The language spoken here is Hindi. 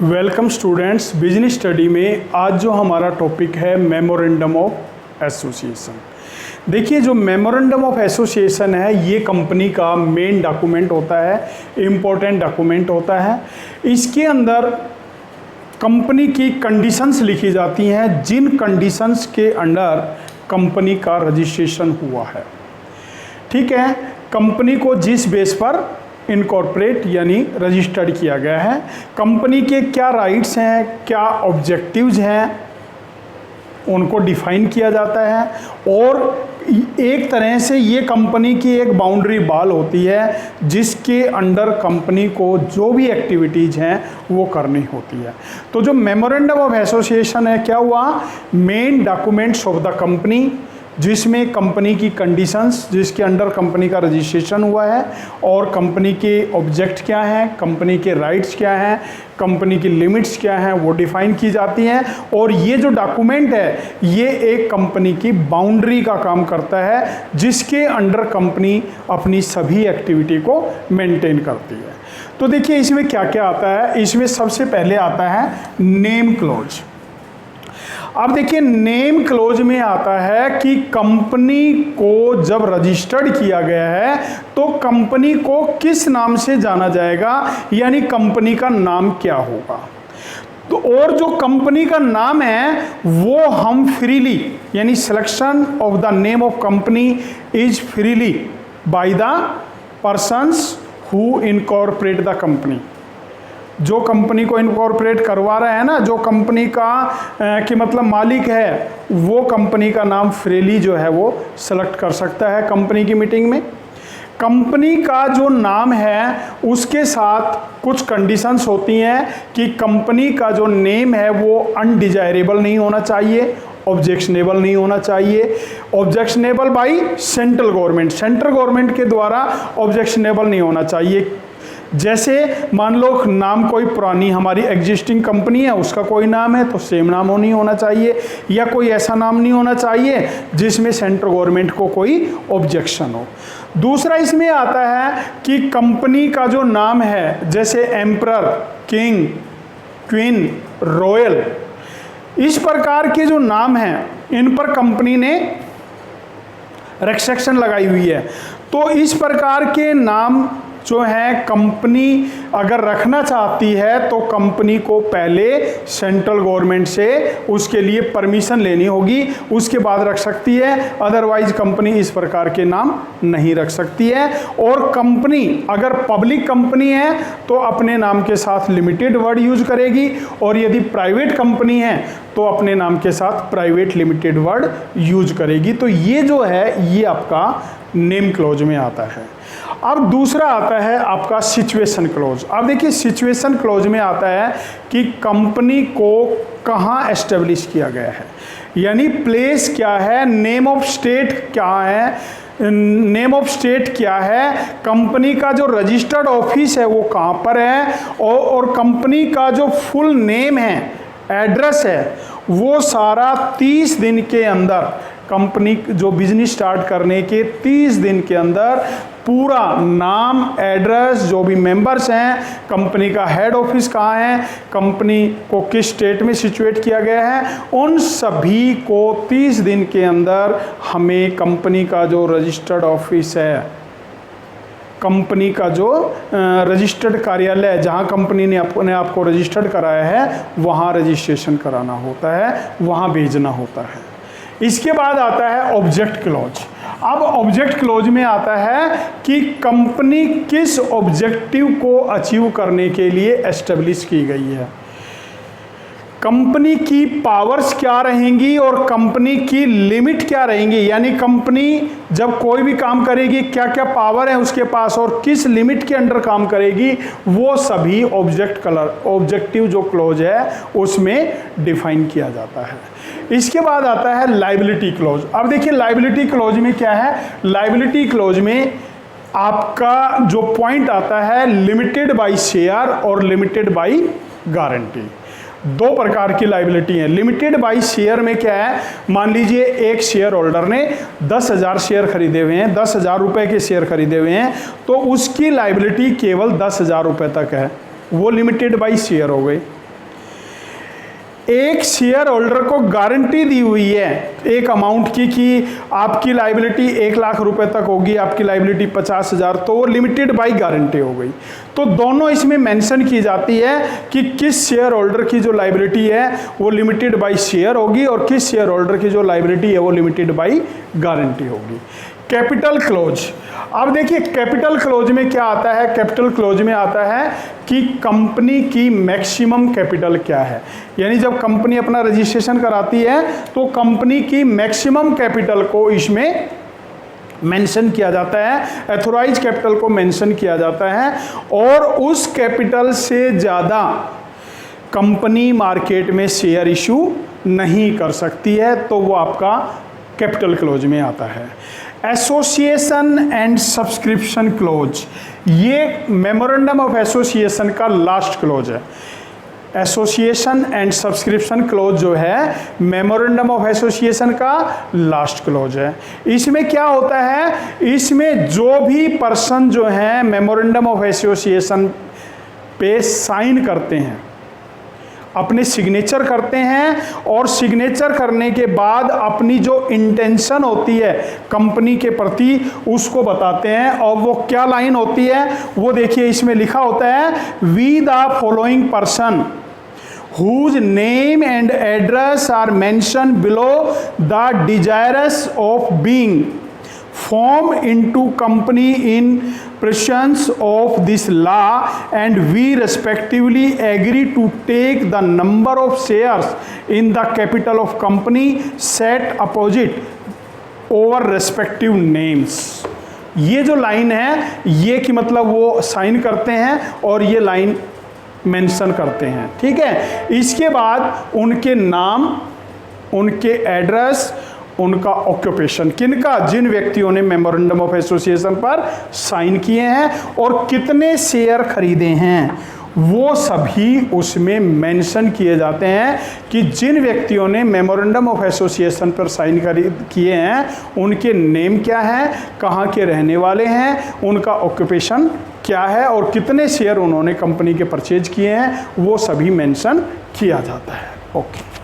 वेलकम स्टूडेंट्स, बिजनेस स्टडी में आज जो हमारा टॉपिक है मेमोरेंडम ऑफ एसोसिएशन। देखिए, जो मेमोरेंडम ऑफ एसोसिएशन है ये कंपनी का मेन डॉक्यूमेंट होता है, इम्पोर्टेंट डॉक्यूमेंट होता है। इसके अंदर कंपनी की कंडीशंस लिखी जाती हैं, जिन कंडीशंस के अंडर कंपनी का रजिस्ट्रेशन हुआ है। ठीक है, कंपनी को जिस बेस पर इनकॉर्पोरेट यानी रजिस्टर्ड किया गया है, कंपनी के क्या राइट्स हैं, क्या ऑब्जेक्टिव्स हैं, उनको डिफाइन किया जाता है। और एक तरह से ये कंपनी की एक बाउंड्री वॉल होती है जिसके अंडर कंपनी को जो भी एक्टिविटीज़ हैं वो करनी होती है। तो जो मेमोरेंडम ऑफ एसोसिएशन है, क्या हुआ, main documents of the company, जिसमें कंपनी की कंडीशंस जिसके अंडर कंपनी का रजिस्ट्रेशन हुआ है और कंपनी के ऑब्जेक्ट क्या हैं, कंपनी के राइट्स क्या हैं, कंपनी की लिमिट्स क्या हैं, वो डिफाइन की जाती हैं। और ये जो डॉक्यूमेंट है ये एक कंपनी की बाउंड्री का काम करता है जिसके अंडर कंपनी अपनी सभी एक्टिविटी को मेंटेन करती है। तो देखिए, इसमें क्या क्या आता है। इसमें सबसे पहले आता है नेम क्लोज। अब देखिए, नेम क्लोज में आता है कि कंपनी को जब रजिस्टर्ड किया गया है तो कंपनी को किस नाम से जाना जाएगा, यानी कंपनी का नाम क्या होगा। तो और जो कंपनी का नाम है वो हम फ्रीली, यानी selection of the name of company is freely by the persons who incorporate the company. जो कंपनी को इनकॉर्पोरेट करवा रहा है ना, जो कंपनी का कि मतलब मालिक है, वो कंपनी का नाम फ्रीली जो है वो सेलेक्ट कर सकता है कंपनी की मीटिंग में। कंपनी का जो नाम है उसके साथ कुछ कंडीशंस होती हैं कि कंपनी का जो नेम है वो अनडिजायरेबल नहीं होना चाहिए, ऑब्जेक्शनेबल नहीं होना चाहिए। Objectionable by central government, central government के द्वारा ऑब्जेक्शनेबल नहीं होना चाहिए। जैसे मान लो नाम कोई पुरानी हमारी एग्जिस्टिंग कंपनी है, उसका कोई नाम है तो सेम नाम नहीं होना चाहिए, या कोई ऐसा नाम नहीं होना चाहिए जिसमें सेंट्रल गवर्नमेंट को कोई ऑब्जेक्शन हो। दूसरा इसमें आता है कि कंपनी का जो नाम है, जैसे एम्परर, किंग, क्वीन, रॉयल, इस प्रकार के जो नाम हैं इन पर कंपनी ने रिस्ट्रिक्शन लगाई हुई है। तो इस प्रकार के नाम जो है कंपनी अगर रखना चाहती है तो कंपनी को पहले सेंट्रल गवर्नमेंट से उसके लिए परमिशन लेनी होगी, उसके बाद रख सकती है। अदरवाइज कंपनी इस प्रकार के नाम नहीं रख सकती है। और कंपनी अगर पब्लिक कंपनी है तो अपने नाम के साथ लिमिटेड वर्ड यूज करेगी, और यदि प्राइवेट कंपनी है तो अपने नाम के साथ प्राइवेट लिमिटेड वर्ड यूज करेगी। तो ये जो है ये आपका नेम क्लोज में आता है। अब दूसरा आता है आपका सिचुएशन क्लोज। अब देखिए, सिचुएशन क्लोज में आता है कि कंपनी को कहाँ एस्टेब्लिश किया गया है, यानी प्लेस क्या है, नेम ऑफ स्टेट क्या है, नेम ऑफ स्टेट क्या है, कंपनी का जो रजिस्टर्ड ऑफिस है वो कहाँ पर है, और कंपनी का जो फुल नेम है, एड्रेस है, वो सारा 30 दिन के अंदर, कंपनी जो बिजनेस स्टार्ट करने के 30 दिन के अंदर पूरा नाम, एड्रेस, जो भी मेंबर्स हैं, कंपनी का हेड ऑफिस कहाँ है, कंपनी को किस स्टेट में सिचुएट किया गया है, उन सभी को 30 दिन के अंदर हमें कंपनी का जो रजिस्टर्ड ऑफिस है, कंपनी का जो रजिस्टर्ड कार्यालय है, जहाँ कंपनी ने अपने आप को रजिस्टर्ड कराया है, वहाँ रजिस्ट्रेशन कराना होता है, वहाँ भेजना होता है। इसके बाद आता है ऑब्जेक्ट क्लॉज। अब ऑब्जेक्ट क्लॉज में आता है कि कंपनी किस ऑब्जेक्टिव को अचीव करने के लिए एस्टेब्लिश की गई है, कंपनी की पावर्स क्या रहेंगी और कंपनी की लिमिट क्या रहेंगी, यानी कंपनी जब कोई भी काम करेगी क्या क्या पावर है उसके पास और किस लिमिट के अंडर काम करेगी, वो सभी ऑब्जेक्टिव जो क्लोज है उसमें डिफाइन किया जाता है। इसके बाद आता है लायबिलिटी क्लोज। अब देखिए, लायबिलिटी क्लोज में क्या है, लायबिलिटी क्लोज में आपका जो पॉइंट आता है लिमिटेड बाय शेयर और लिमिटेड बाय गारंटी। दो प्रकार की लायबिलिटी है। लिमिटेड बाय शेयर में क्या है, मान लीजिए एक शेयर होल्डर ने 10,000 शेयर खरीदे हुए हैं, 10,000 रुपये के शेयर खरीदे हुए हैं, तो उसकी लायबिलिटी केवल 10,000 रुपये तक है, वो लिमिटेड बाय शेयर हो गई। एक शेयर होल्डर को गारंटी दी हुई है एक अमाउंट की कि आपकी लायबिलिटी 1 लाख रुपए तक होगी, आपकी लायबिलिटी 50,000, तो वो लिमिटेड बाई गारंटी हो गई। तो दोनों इसमें मेंशन की जाती है कि किस शेयर होल्डर की जो लायबिलिटी है वो लिमिटेड बाई शेयर होगी और किस शेयर होल्डर की जो लायबिलिटी है वो लिमिटेड बाई गारंटी होगी। कैपिटल क्लोज, अब देखिए कैपिटल क्लोज में क्या आता है, कैपिटल क्लोज में आता है कि कंपनी की मैक्सिमम कैपिटल क्या है, यानी जब कंपनी अपना रजिस्ट्रेशन कराती है तो कंपनी की मैक्सिमम कैपिटल को इसमें मेंशन किया जाता है, एथोराइज कैपिटल को मेंशन किया जाता है, और उस कैपिटल से ज़्यादा कंपनी मार्केट में शेयर इशू नहीं कर सकती है, तो वो आपका कैपिटल क्लोज में आता है। एसोसिएशन एंड सब्सक्रिप्शन क्लोज, ये मेमोरेंडम ऑफ एसोसिएशन का लास्ट क्लोज है। एसोसिएशन एंड सब्सक्रिप्शन क्लोज जो है मेमोरेंडम ऑफ एसोसिएशन का लास्ट क्लोज है। इसमें क्या होता है, इसमें जो भी पर्सन जो है मेमोरेंडम ऑफ एसोसिएशन पे साइन करते हैं, अपने सिग्नेचर करते हैं, और सिग्नेचर करने के बाद अपनी जो इंटेंशन होती है कंपनी के प्रति उसको बताते हैं, और वो क्या लाइन होती है वो देखिए इसमें लिखा होता है, we the following person whose name and address are mentioned below the desirous of being formed into company in pursuance of this law, and we respectively agree to take the number of shares in the capital of company set opposite over respective names। ये जो लाइन है ये कि मतलब वो साइन करते हैं और ये लाइन मेंशन करते हैं, ठीक है। इसके बाद उनके नाम, उनके एड्रेस, उनका ऑक्यूपेशन, किनका, जिन व्यक्तियों ने मेमोरेंडम ऑफ एसोसिएशन पर साइन किए हैं और कितने शेयर खरीदे हैं, वो सभी उसमें मेंशन किए जाते हैं कि जिन व्यक्तियों ने मेमोरेंडम ऑफ एसोसिएशन पर साइन किए हैं उनके नेम क्या है, कहाँ के रहने वाले हैं, उनका ऑक्यूपेशन क्या है और कितने शेयर उन्होंने कंपनी के परचेज किए हैं, वो सभी मेंशन किया जाता है। ओके।